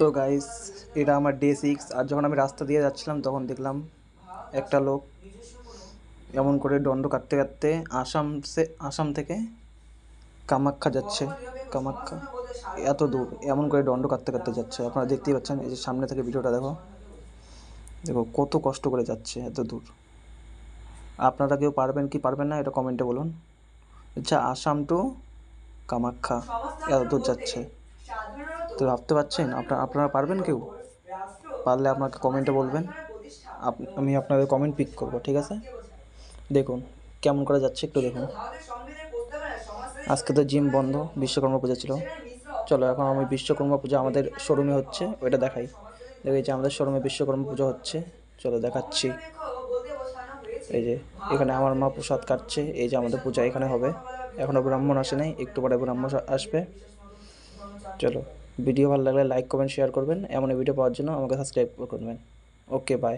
তো গাইস, এটা আমার ডে 6। আর যখন আমি রাস্তা দিয়ে যাচ্ছিলাম তখন দেখলাম একটা লোক এমন করে দণ্ড কাটতে কাটতে আসাম থেকে কামাখ্যা যাচ্ছে। কামাখ্যা এত দূর এমন করে দণ্ড কাটতে কাটতে যাচ্ছে, আপনারা দেখতেই পাচ্ছেন। এই যে সামনে থেকে ভিডিওটা দেখো, দেখো কত কষ্ট করে যাচ্ছে এত দূর। আপনারা কেউ পারবেন কি পারবেন না এটা কমেন্টে বলুন। আচ্ছা, আসাম টু কামাখ্যা এত দূর যাচ্ছে, তো ভাবতে পারছেন আপনারা পারবেন? কেউ পারলে আপনাকে কমেন্টে বলবেন, আমি আপনাদের কমেন্ট পিক করব, ঠিক আছে? দেখুন কেমন করে যাচ্ছে, একটু দেখুন। আজকে তো জিম বন্ধ, বিশ্বকর্মা পূজা ছিল। চলো এখন আমি বিশ্বকর্মা পূজা আমাদের শোরুমে হচ্ছে ওইটা দেখাই। দেখো এই যে আমাদের শোরুমে বিশ্বকর্মা পুজো হচ্ছে, চলো দেখাচ্ছি। এই যে এখানে আমার মা প্রসাদ কাটছে, এই যে আমাদের পূজা এখানে হবে। এখনও ব্রাহ্মণ আসে নাই, একটু পরে ব্রাহ্মণ আসবে। চলো, ভিডিও ভালো লাগলে লাইক কমেন্ট শেয়ার করবেন, এমন ভিডিও পাওয়ার জন্য আমাকে সাবস্ক্রাইব করবেন। ওকে, বাই।